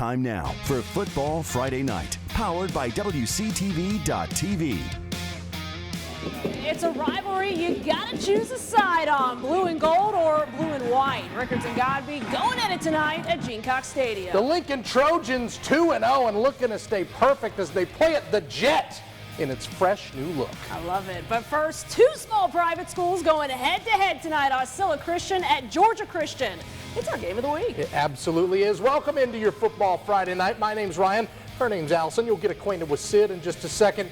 Time now for Football Friday Night, powered by WCTV.tv. It's a rivalry you gotta choose a side on, blue and gold or blue and white. Rickards and Godby going at it tonight at Gadsden Stadium. The Lincoln Trojans 2-0 and looking to stay perfect as they play at the Jet in its fresh new look. I love it. But first, two small private schools going head-to-head tonight. Aucilla Christian at Georgia Christian. It's our game of the week. It absolutely is. Welcome into your Football Friday Night. My name's Ryan. Her name's Alison. You'll get acquainted with Sid in just a second.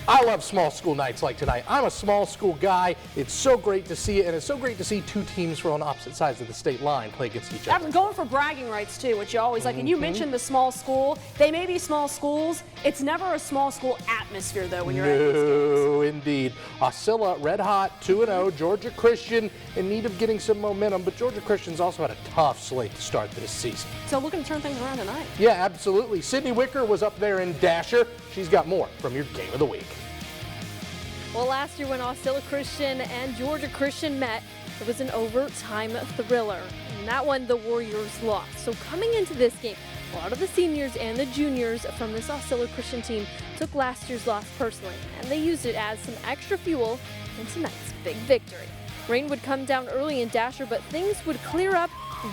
I love small school nights like tonight. I'm a small school guy. It's so great to see it, and it's so great to see two teams from on opposite sides of the state line play against each other. I'm going for bragging rights, too, which you always like. And you mentioned the small school. They may be small schools. It's never a small school atmosphere, though, when you're at these games. No, indeed. Aucilla, red hot, 2-0. Georgia Christian in need of getting some momentum, but Georgia Christian's also had a tough slate to start this season. So looking to turn things around tonight. Yeah, absolutely. Sydney Wicker was up there in Dasher. She's got more from your game of the week. Well, last year when Aucilla Christian and Georgia Christian met, it was an overtime thriller. In that one, the Warriors lost. So coming into this game, a lot of the seniors and the juniors from this Aucilla Christian team took last year's loss personally, and they used it as some extra fuel in tonight's big victory. Rain would come down early in Dasher, but things would clear up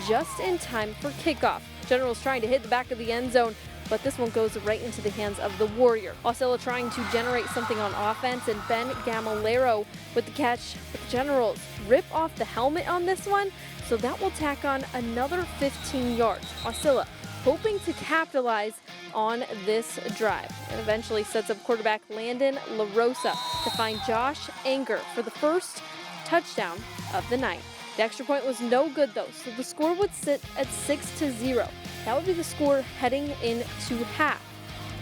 just in time for kickoff. Generals trying to hit the back of the end zone, but this one goes right into the hands of the Warrior. Aucilla trying to generate something on offense, and Ben Gamilero with the catch. But the Generals rip off the helmet on this one, so that will tack on another 15 yards. Aucilla hoping to capitalize on this drive, and eventually sets up quarterback Landon LaRosa to find Josh Anger for the first touchdown of the night. The extra point was no good though, so the score would sit at 6-0. That would be the score heading into half.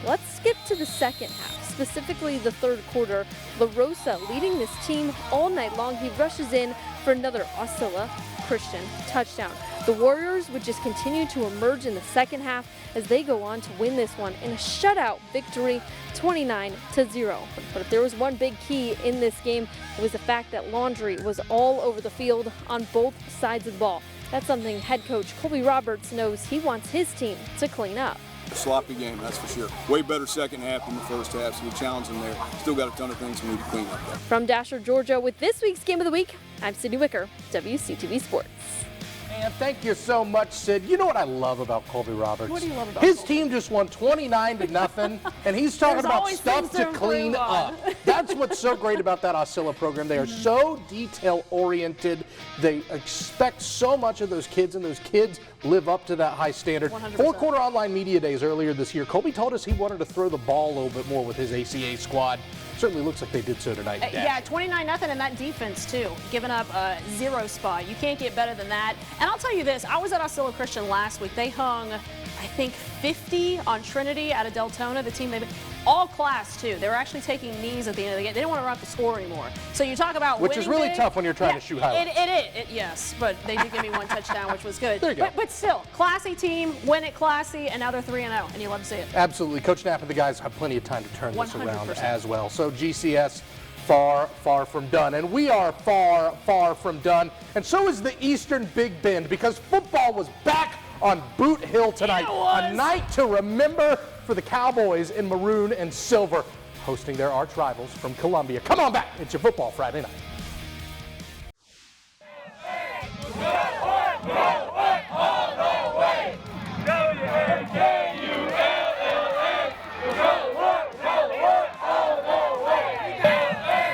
Let's skip to the second half, specifically the third quarter. LaRosa leading this team all night long. He rushes in for another Aucilla Christian touchdown. The Warriors would just continue to emerge in the second half as they go on to win this one in a shutout victory, 29-0. But if there was one big key in this game, it was the fact that laundry was all over the field on both sides of the ball. That's something head coach Colby Roberts knows he wants his team to clean up. Sloppy game, that's for sure. Way better second half than the first half, so we challenge them there. Still got a ton of things we need to clean up there. From Dasher, Georgia, with this week's Game of the Week, I'm Sydney Wicker, WCTV Sports. And thank you so much, Sid. You know what I love about Colby Roberts? What do you love about His Colby? team just won 29-0, and he's talking There's about always stuff things to to clean improve on. up. That's what's so great about that Aucilla program. They are so detail-oriented. They expect so much of those kids, and those kids live up to that high standard. 100%. Four-quarter online media days earlier this year, Colby told us he wanted to throw the ball a little bit more with his ACA squad. Certainly looks like they did so tonight. Yeah, 29-0 in that defense, too. Giving up a 0 spot. You can't get better than that. And I'll tell you this, I was at Aucilla Christian last week. They hung, I think, 50 on Trinity out of Deltona, the team all class, too. They were actually taking knees at the end of the game. They didn't want to run up the score anymore. So you talk about Which is really big. tough when you're trying to shoot highlights. Yes, but they did give me one touchdown, which was good. There you go. But still, classy team, win it classy, and now they're 3-0, and you love to see it. Absolutely. Coach Knapp and the guys have plenty of time to turn this 100%. around as well. So GCS, far, far from done. And we are far, far from done. And so is the Eastern Big Bend, because football was back on Boot Hill tonight. It was. A night to remember for the Cowboys in maroon and silver, hosting their arch rivals from Columbia. Come on back. It's your Football Friday Night.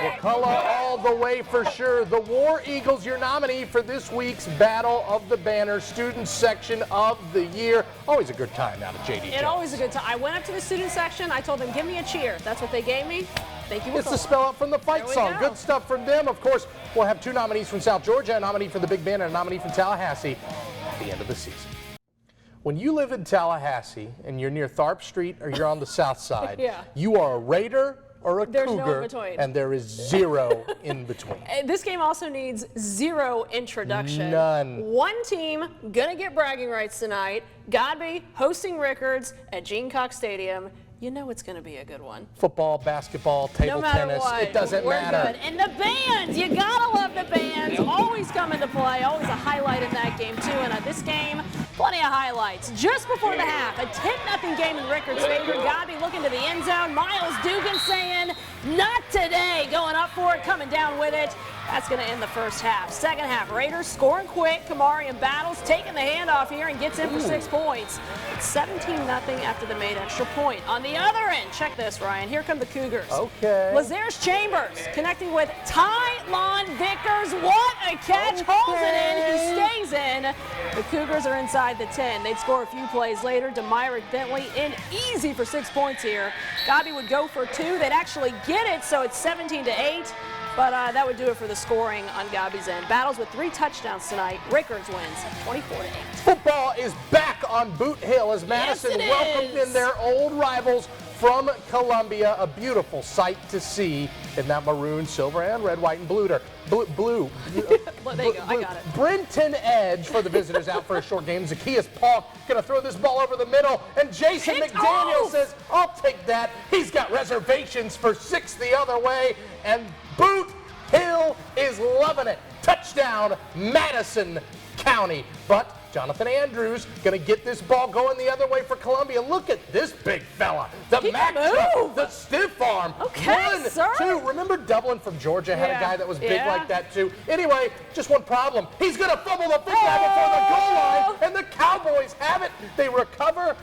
Wakulla all the way for sure. The War Eagles, your nominee for this week's Battle of the Banner Student Section of the Year. Always a good time out of JD Jones. It's always a good time. I went up to the student section. I told them, give me a cheer. That's what they gave me. Thank you. It's the spell out from the fight There we song. go. Good stuff from them. Of course, we'll have two nominees from South Georgia, a nominee for the Big Band, and a nominee from Tallahassee at the end of the season. When you live in Tallahassee and you're near Tharp Street or you're on the south side, Yeah. you are a Raider or a There's no Cougar, in between. and there is zero in between. This game also needs zero introduction. None. One team gonna get bragging rights tonight. Godby hosting Rickards at Gadsden Stadium. You know it's gonna be a good one. Football, basketball, table No matter tennis, what, it doesn't we're matter. Good. And the bands, you gotta love the bands. Always come into play. Always a highlight in that game too. And this game, Plenty of highlights. Just before the half, a 10-0 game in Rickards' favor. Godby looking to the end zone. Miles Dugan saying, not today. Going up for it, coming down with it. That's going to end the first half. Second half, Raiders scoring quick. Kamari and Battles taking the handoff here and gets in for 6 points. It's 17-0 after the made extra point. On the other end, check this, Ryan. Here come the Cougars. Okay. Lazarus Chambers connecting with Tylon Vickers. What a catch. Hauls it in. He stays in. The Cougars are inside the 10. They'd score a few plays later. Demyrick Bentley in easy for 6 points here. Godby would go for 2. They'd actually get it, so it's 17-8. But that would do it for the scoring on Godby's end. Battles with 3 touchdowns tonight. Rickards wins 24-8. Football is back on Boot Hill as Madison welcomed in their old rivals from Columbia. A beautiful sight to see in that maroon, silver, and red, white, and blue. Blue. Well, there you go. I got it. Brenton Edge for the visitors out for a short game. Zacchaeus Paul going to throw this ball over the middle. And Jason McDaniel says, I'll take that. He's got reservations for 6 the other way. And Boot Hill is loving it. Touchdown, Madison County. But Jonathan Andrews going to get this ball going the other way for Columbia. Look at this big fella. The Mac truck, the stiff arm. Okay, 1, sir. 2. Remember Dublin from Georgia had a guy that was big like that too. Anyway, just one problem. He's going to fumble the football before the goal line, and the Cowboys have it. They recover.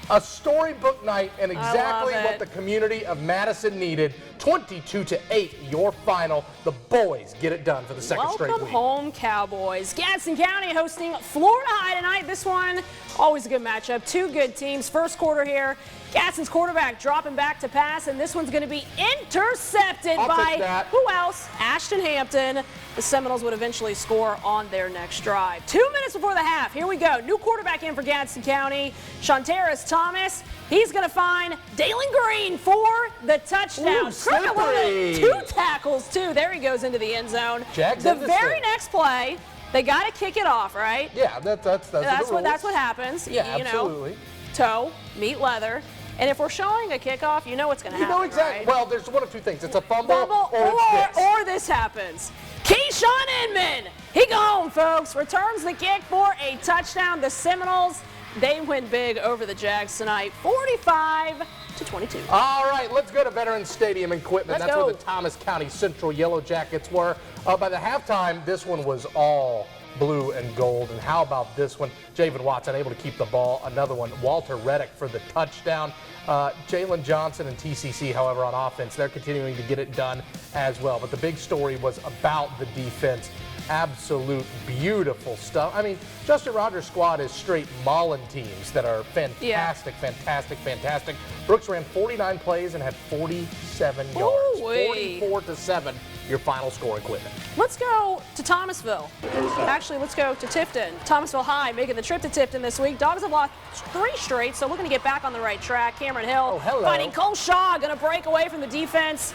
A storybook night and exactly what the community of Madison needed. 22-8, your final. The boys get it done for the second straight week. Welcome home, Cowboys. Gadsden County hosting Florida High tonight. This one, always a good matchup. 2 good teams. First quarter here. Gadsden's quarterback dropping back to pass, and this one's going to be intercepted by who else? Ashton Hampton. The Seminoles would eventually score on their next drive. 2 minutes before the half. Here we go. New quarterback in for Gadsden County. Shantaris Thomas. He's going to find Dalen Green for the touchdown. Slippery. 2 tackles, too. There he goes into the end zone. The very next play, they got to kick it off, right? Yeah, that's what happens. Yeah, absolutely. Know, toe, meat leather. And if we're showing a kickoff, you know what's going to happen. You know exactly. Right? Well, there's one of 2 things. It's a fumble or this happens. Keyshawn Inman, he gone, folks. Returns the kick for a touchdown. The Seminoles, they win big over the Jags tonight, 45-22. All right, let's go to Veterans Stadium in Quitman. That's where the Thomas County Central Yellow Jackets were. By the halftime, this one was all blue and gold. And how about this one? Javen Watson able to keep the ball. Another one, Walter Reddick for the touchdown. Jalen Johnson and TCC, however, on offense, they're continuing to get it done as well. But the big story was about the defense. Absolute beautiful stuff. I mean, Justin Rogers' squad is straight mauling teams that are fantastic, fantastic. Brooks ran 49 plays and had 47 yards. 44-7, your final score equipment. Let's go to Thomasville. Actually, let's go to Tifton. Thomasville High making the trip to Tifton this week. Dogs have lost 3 straight, so looking to get back on the right track. Cameron Hill finding Cole Shaw, going to break away from the defense.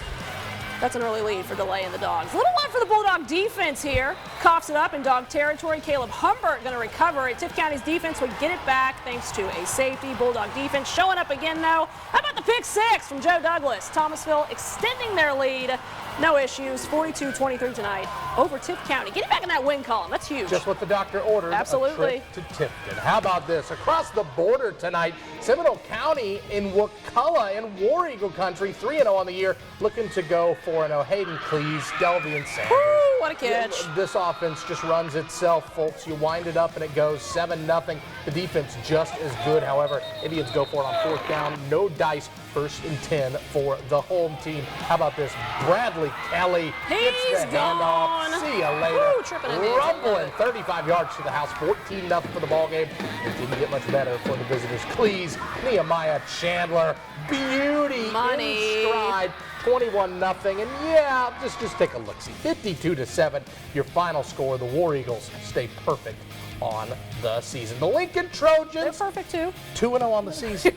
That's an early lead for DeLay and the Dogs. A little one for the Bulldog defense here. Coughs it up in dog territory. Caleb Humbert going to recover it. Tift County's defense would get it back thanks to a safety. Bulldog defense showing up again, though. How about the pick 6 from Joe Douglas? Thomasville extending their lead. No issues. 42-23 tonight over Tift County. Getting back in that win column. That's huge. Just what the doctor ordered. Absolutely. A trip to Tifton. How about this? Across the border tonight, Seminole County in Wakulla in War Eagle country. 3-0 on the year. Looking to go 4-0. Hayden Cleese, Delvian Sanders. Woo, what a catch. This offense just runs itself, folks. You wind it up and it goes 7-0. The defense just as good. However, Indians go for it on 4th down. No dice. 1st and 10 for the home team. How about this? Bradley Kelly gets the handoff. See you later. Rumbling 35 yards to the house. 14-0 for the ball game. It didn't get much better for the visitors. Cleese, Nehemiah Chandler, beauty in stride. 21-0, and yeah, just take a look-see. 52-7, your final score. The War Eagles stay perfect on the season. The Lincoln Trojans, they're perfect too. 2-0 on the season.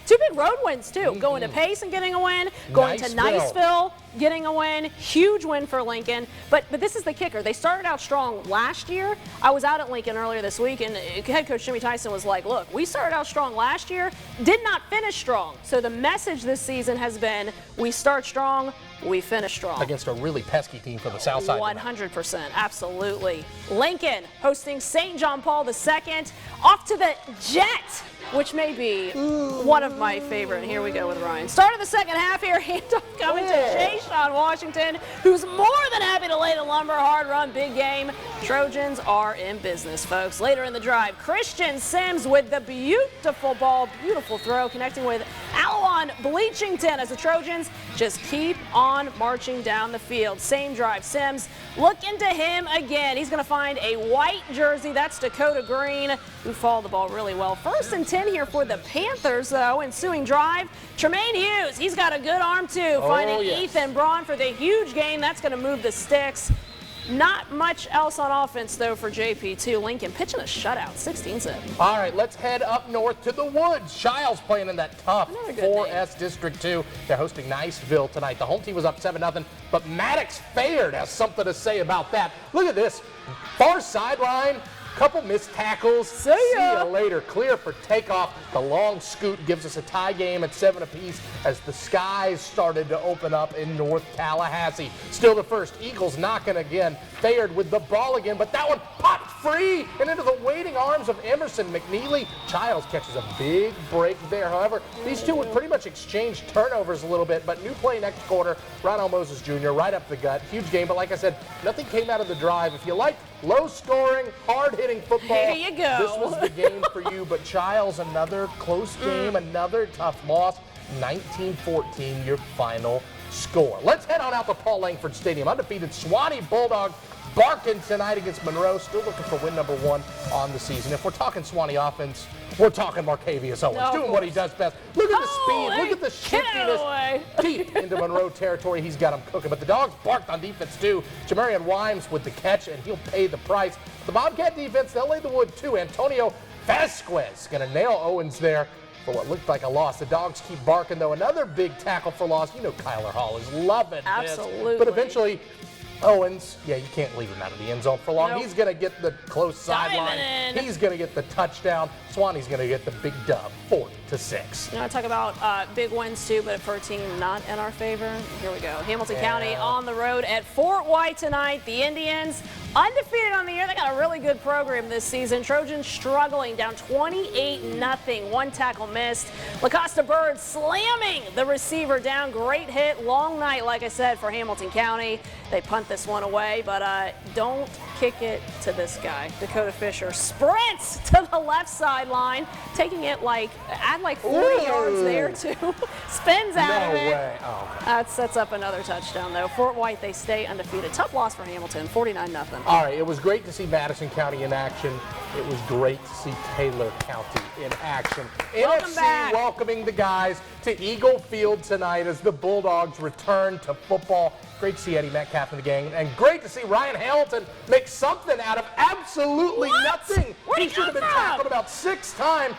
2 big road wins too. Going to Pace and getting a win. Going to Niceville. getting a win. Huge win for Lincoln. But this is the kicker. They started out strong last year. I was out at Lincoln earlier this week, and head coach Jimmy Tyson was like, look, we started out strong last year, did not finish strong. So the message this season has been, we start strong, we finish strong. Against a really pesky team from the south side. 100%, absolutely. Lincoln hosting St. John Paul II, off to the Jet, which may be one of my favorite. Here we go with Ryan. Start of the second half here, handoff coming to Jay Sean Washington, who's more than happy to lay the lumber. Hard run, big game. Trojans are in business, folks. Later in the drive, Christian Sims with the beautiful ball, beautiful throw, connecting with Alon Bleachington as the Trojans just keep on marching down the field. Same drive, Sims looking to him again. He's going to find a white jersey. That's Dakota Green, who followed the ball really well. 1st and 10 here for the Panthers, though. Ensuing drive, Tremaine Hughes, he's got a good arm, too, finding Ethan Braun for the huge gain. That's going to move the sticks. Not much else on offense, though, for JP2. Lincoln pitching a shutout, 16-7. All right, let's head up north to the Woods. Chiles playing in that tough 4S District 2. They're hosting Niceville tonight. The home team was up 7-0, but Maddox Fayard has something to say about that. Look at this. Far sideline. Couple missed tackles. See ya later. Clear for takeoff. The long scoot gives us a tie game at 7 apiece as the skies started to open up in North Tallahassee. Still the first. Eagles knocking again. Fayard with the ball again, but that one popped free and into the waiting arms of Emerson McNeely. Chiles catches a big break there. However, these two would pretty much exchange turnovers a little bit, but new play next quarter. Ronald Moses Jr. right up the gut. Huge game, but like I said, nothing came out of the drive. If you like low scoring, hard hitting football, here you go. This was the game for you. But Chiles, another close game, another tough loss. 19-14, your final score. Let's head on out to Paul Langford Stadium. Undefeated Suwannee Bulldog barking tonight against Munroe. Still looking for win number 1 on the season. If we're talking Suwannee offense, we're talking Marcavius Owens, doing what he does best. Look at the speed, look at the shiftiness. Deep into Munroe territory, he's got him cooking. But the Dogs barked on defense too. Jamarian Wimes with the catch, and he'll pay the price. The Bobcat defense, they'll lay the wood too. Antonio Vasquez gonna nail Owens there for what looked like a loss. The Dogs keep barking though. Another big tackle for loss. You know Kyler Hall is loving Absolutely. this. But eventually, Owens, yeah, you can't leave him out of the end zone for long. Nope. He's going to get the close sideline. He's going to get the touchdown. Swanee's going to get the big dub, 4-6. You want to talk about big wins, too, but for a team not in our favor? Here we go. Hamilton County on the road at Fort White tonight. The Indians undefeated on the year. They got a really good program this season. Trojans struggling, down 28-0. One tackle missed. LaCosta Bird slamming the receiver down. Great hit. Long night, like I said, for Hamilton County. They punt this one away, but don't kick it to this guy. Dakota Fisher sprints to the left sideline, taking it add 40 yards there too. Spins out of it. No way. Oh, okay. That sets up another touchdown though. Fort White, they stay undefeated. Tough loss for Hamilton, 49-0. All right, it was great to see Madison County in action. It was great to see Taylor County in action. Welcome NFC back. welcoming the guys to Eagle Field tonight as the Bulldogs return to football. Great to see Eddie Metcalf and the gang, and great to see Ryan Hamilton make something out of absolutely nothing. Where'd he should have come been from? tackled about 6 times.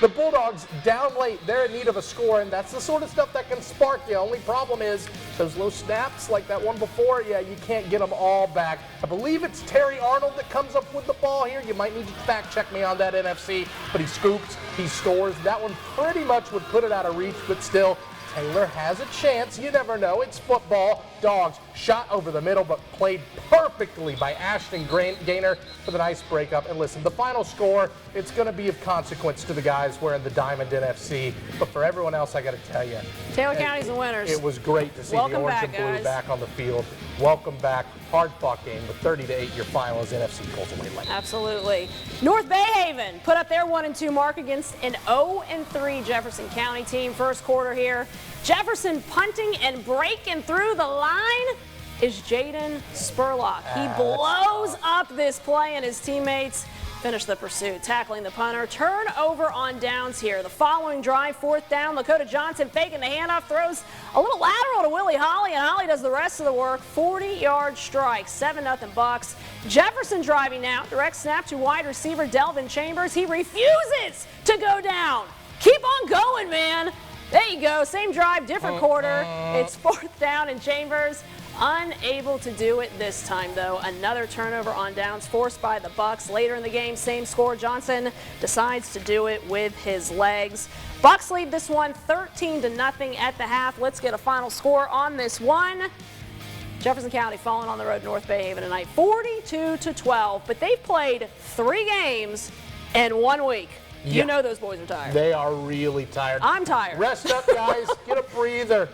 The Bulldogs down late. They're in need of a score, and that's the sort of stuff that can spark you. Only problem is those low snaps like that one before, yeah, you can't get them all back. I believe it's Terry Arnold that comes up with the ball here. You might need to fact check me on that, NFC, but he scoops, he scores. That one pretty much would put it out of reach, but still, Taylor has a chance. You never know. It's football. Dogs shot over the middle, but played perfectly by Ashton Gaynor for the nice breakup. And listen, the final score, it's going to be of consequence to the guys wearing the Diamond NFC. But for everyone else, I got to tell you, Taylor County's the winners. It was great to see Welcome the orange back, and blue guys. back on the field. Welcome back. Hard-fought game, but 30-8 your final as NFC pulls away late. Absolutely. North Bayhaven put up their 1-2 mark against an 0-3 Jefferson County team. First quarter here. Jefferson punting and breaking through the line is Jaden Spurlock. He blows up this play, and his teammates finish the pursuit, tackling the punter. Turnover on downs here. The following drive, 4th down. Lakota Johnson faking the handoff, throws a little lateral to Willie Holly, and Holly does the rest of the work. 40-yard strike, 7-0 Bucks. Jefferson driving now. Direct snap to wide receiver Delvin Chambers. He refuses to go down. Keep on going, man. There you go. Same drive, different quarter. It's 4th down and Chambers. Unable to do it this time, though. Another turnover on downs forced by the Bucks. Later in the game, same score. Johnson decides to do it with his legs. Bucks lead this one 13-0 at the half. Let's get a final score on this one. Jefferson County falling on the road North Bay Haven tonight, 42-12. But they've played 3 games in 1 week. You know those boys are tired. They are really tired. I'm tired. Rest up, guys. Get a breather.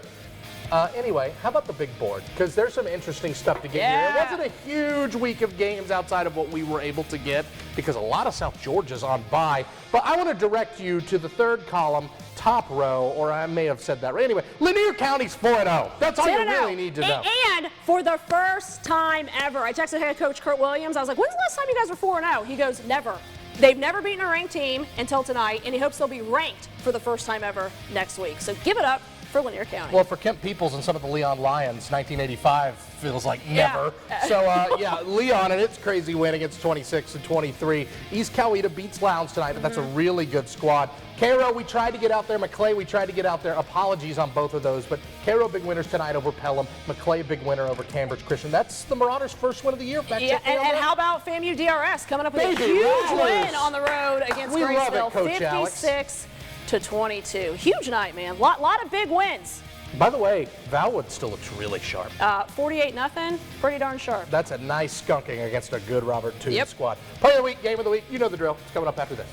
Anyway, how about the big board? Because there's some interesting stuff to get here. It wasn't a huge week of games outside of what we were able to get because a lot of South Georgia's on bye. But I want to direct you to the 3rd column, top row, or I may have said that right. Anyway, Lanier County's 4-0. That's all you really need to know. And for the first time ever, I texted head coach Kurt Williams. I was like, when's the last time you guys were 4-0? He goes, never. They've never beaten a ranked team until tonight, and he hopes they'll be ranked for the first time ever next week. So give it up for Lanier County. Well, for Kemp Peoples and some of the Leon Lions, 1985 feels like never. So, Leon and its crazy win against 26-23. East Coweta beats Lowndes tonight, but that's a really good squad. Cairo, we tried to get out there. Maclay, we tried to get out there. Apologies on both of those, but Cairo big winners tonight over Pelham. Maclay big winner over Cambridge Christian. That's the Marauders' first win of the year. And how about FAMU DRS coming up with a huge win on the road against Graceville, 56-22. Huge night, man. Lot of big wins. By the way, Valwood still looks really sharp. 48-0, pretty darn sharp. That's a nice skunking against a good Robert Tooth squad. Play of the week, game of the week. You know the drill. It's coming up after this.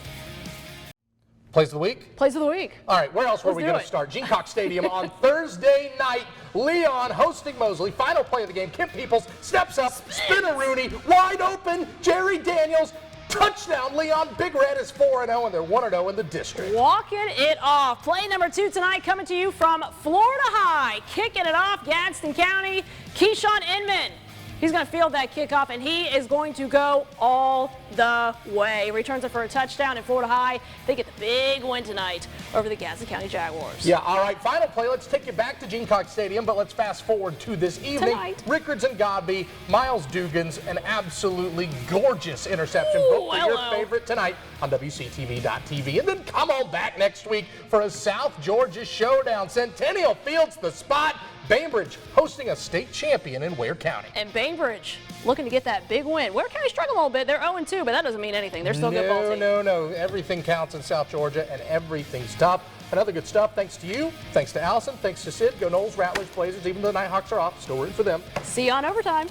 Plays of the week? Plays of the week. All right, where else were we going to start? Gene Cox Stadium on Thursday night. Leon hosting Mosley. Final play of the game. Kemp Peoples steps up, spin-a-rooney, wide open. Jerry Daniels, touchdown. Leon, Big Red is 4-0, and they're 1-0 in the district. Walking it off. Play number 2 tonight coming to you from Florida High. Kicking it off, Gadsden County, Keyshawn Inman. He's going to field that kickoff, and he is going to go all the way. Returns it for a touchdown in Florida High. They get the big win tonight over the Gadsden County Jaguars. Yeah, all right, final play. Let's take you back to Gene Cox Stadium, but let's fast forward to this evening. Tonight. Rickards and Godby, Miles Dugans, an absolutely gorgeous interception. Both for your favorite tonight on WCTV.tv. And then come on back next week for a South Georgia showdown. Centennial Field's the spot. Bainbridge hosting a state champion in Ware County. And Bainbridge looking to get that big win. Ware County struggling a little bit. They're 0-2, but that doesn't mean anything. They're still a good ball team. No. Everything counts in South Georgia, and everything's tough. Another good stuff. Thanks to you. Thanks to Alison. Thanks to Sid. Go Noles, Rattlers, Blazers. Even though the Nighthawks are off, still rooting for them. See you on overtime.